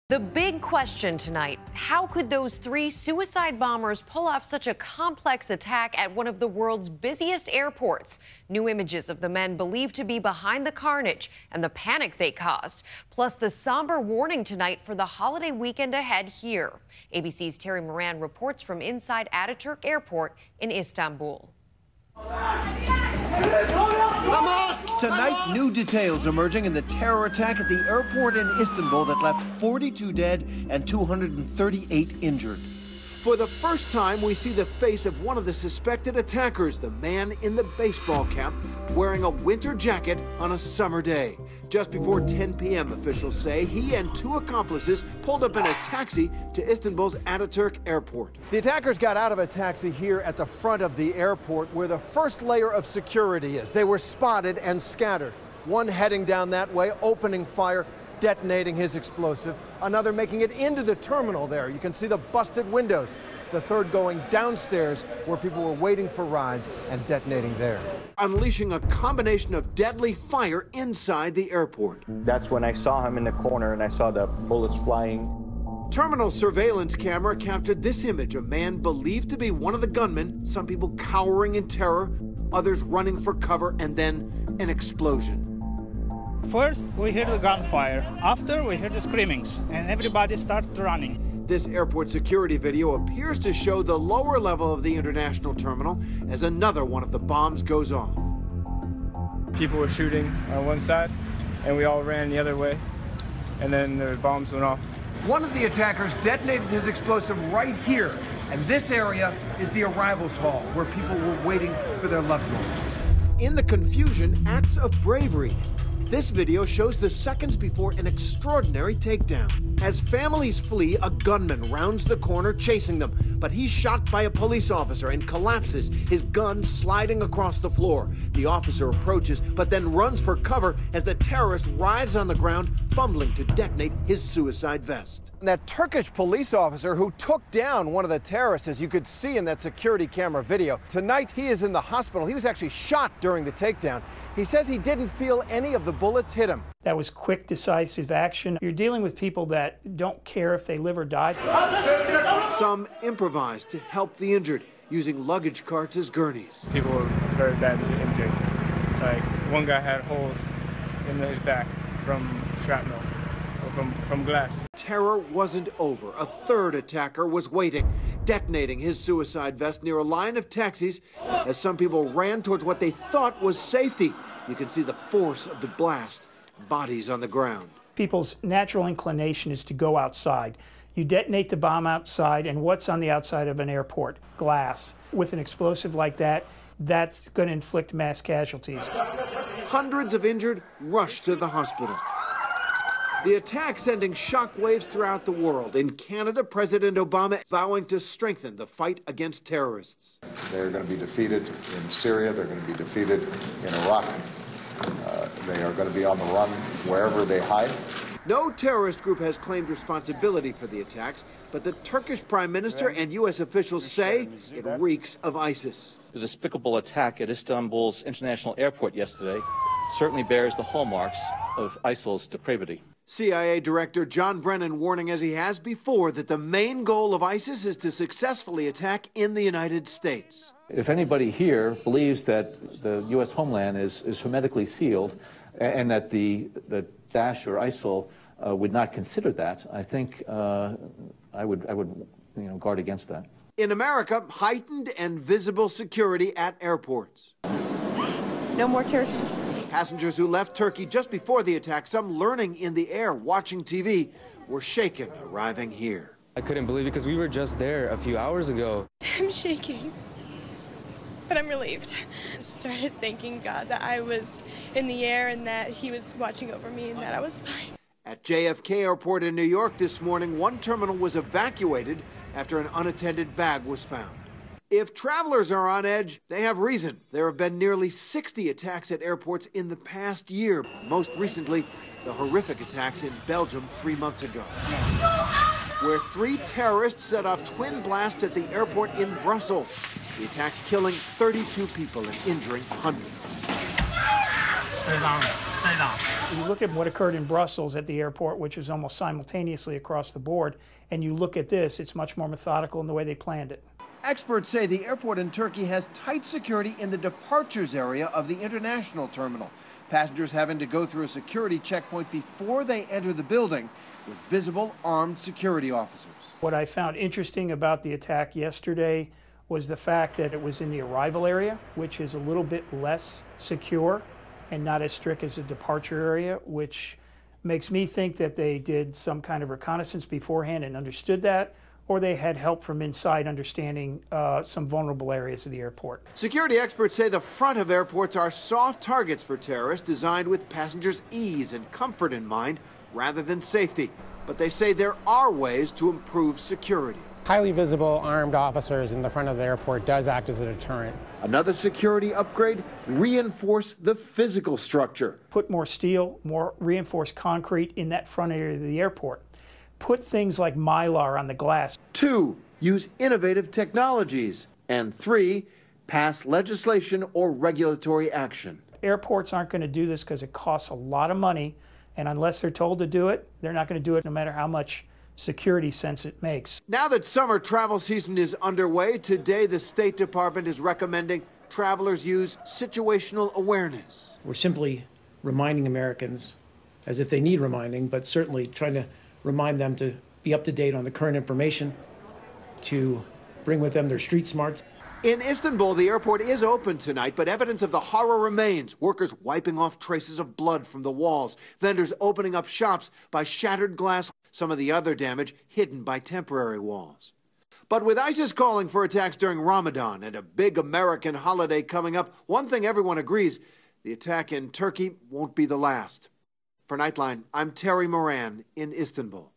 The big question tonight, how could those three suicide bombers pull off such a complex attack at one of the world's busiest airports? New images of the men believed to be behind the carnage and the panic they caused, plus the somber warning tonight for the holiday weekend ahead here. ABC's Terry Moran reports from inside Ataturk Airport in Istanbul. Tonight, new details emerging in the terror attack at the airport in Istanbul that left 42 dead and 238 injured. For the first time, we see the face of one of the suspected attackers, the man in the baseball cap, wearing a winter jacket on a summer day. Just before 10 p.m., officials say, he and two accomplices pulled up in a taxi to Istanbul's Ataturk Airport. The attackers got out of a taxi here at the front of the airport where the first layer of security is. They were spotted and scattered. One heading down that way, opening fire, detonating his explosive. Another making it into the terminal there. You can see the busted windows. The third going downstairs where people were waiting for rides and detonating there. Unleashing a combination of deadly fire inside the airport. That's when I saw him in the corner and I saw the bullets flying. Terminal surveillance camera captured this image, a man believed to be one of the gunmen, some people cowering in terror, others running for cover, and then an explosion. First, we hear the gunfire. After, we hear the screamings, and everybody started running. This airport security video appears to show the lower level of the international terminal as another one of the bombs goes off. People were shooting on one side, and we all ran the other way, and then the bombs went off. One of the attackers detonated his explosive right here, and this area is the arrivals hall, where people were waiting for their loved ones. In the confusion, acts of bravery. This video shows the seconds before an extraordinary takedown. As families flee, a gunman rounds the corner chasing them, but he's shot by a police officer and collapses, his gun sliding across the floor. The officer approaches, but then runs for cover as the terrorist writhes on the ground, fumbling to detonate his suicide vest. That Turkish police officer who took down one of the terrorists, as you could see in that security camera video, tonight he is in the hospital. He was actually shot during the takedown. He says he didn't feel any of the bullets hit him. That was quick, decisive action. You're dealing with people that don't care if they live or die. Some improvised to help the injured, using luggage carts as gurneys. People were very badly injured. Like, one guy had holes in his back from shrapnel, or from glass. Terror wasn't over. A third attacker was waiting, detonating his suicide vest near a line of taxis as some people ran towards what they thought was safety. You can see the force of the blast, bodies on the ground. People's natural inclination is to go outside. You detonate the bomb outside, and what's on the outside of an airport? Glass. With an explosive like that, that's going to inflict mass casualties. Hundreds of injured rushed to the hospital. The attack sending shockwaves throughout the world. In Canada, President Obama vowing to strengthen the fight against terrorists. They're going to be defeated in Syria. They're going to be defeated in Iraq. They are going to be on the run wherever they hide. No terrorist group has claimed responsibility for the attacks, but the Turkish Prime Minister and U.S. officials say it reeks of ISIS. The despicable attack at Istanbul's international airport yesterday certainly bears the hallmarks of ISIL's depravity. CIA Director John Brennan warning, as he has before, that the main goal of ISIS is to successfully attack in the United States. If anybody here believes that the U.S. homeland is hermetically sealed and that the Daesh or ISIL would not consider that, I think I would guard against that. In America, heightened and visible security at airports. No more Turkey. Passengers who left Turkey just before the attack, some learning in the air, watching TV, were shaken arriving here. I couldn't believe it because we were just there a few hours ago. I'm shaking, but I'm relieved. I started thanking God that I was in the air and that he was watching over me and that I was fine. At JFK Airport in New York this morning, one terminal was evacuated after an unattended bag was found. If travelers are on edge, they have reason. There have been nearly 60 attacks at airports in the past year. Most recently, the horrific attacks in Belgium 3 months ago, where 3 terrorists set off twin blasts at the airport in Brussels. The attacks killing 32 people and injuring hundreds. Stay down. stay down. You look at what occurred in Brussels at the airport, which was almost simultaneously across the board, and you look at this, it's much more methodical in the way they planned it. Experts say the airport in Turkey has tight security in the departures area of the international terminal. Passengers having to go through a security checkpoint before they enter the building with visible armed security officers. What I found interesting about the attack yesterday was the fact that it was in the arrival area, which is a little bit less secure and not as strict as the departure area, which makes me think that they did some kind of reconnaissance beforehand and understood that, or they had help from inside understanding some vulnerable areas of the airport. Security experts say the front of airports are soft targets for terrorists designed with passengers' ease and comfort in mind rather than safety. But they say there are ways to improve security. Highly visible armed officers in the front of the airport does act as a deterrent. Another security upgrade, reinforce the physical structure. Put more steel, more reinforced concrete in that front area of the airport. Put things like Mylar on the glass. 2, use innovative technologies. And 3, pass legislation or regulatory action. Airports aren't going to do this because it costs a lot of money, and unless they're told to do it, they're not going to do it no matter how much security sense it makes. Now that summer travel season is underway, today the State Department is recommending travelers use situational awareness. We're simply reminding Americans, as if they need reminding, but certainly trying to remind them to be up to date on the current information, to bring with them their street smarts. In Istanbul, the airport is open tonight, but evidence of the horror remains. Workers wiping off traces of blood from the walls, vendors opening up shops by shattered glass, some of the other damage hidden by temporary walls. But with ISIS calling for attacks during Ramadan and a big American holiday coming up, one thing everyone agrees, the attack in Turkey won't be the last. For Nightline, I'm Terry Moran in Istanbul.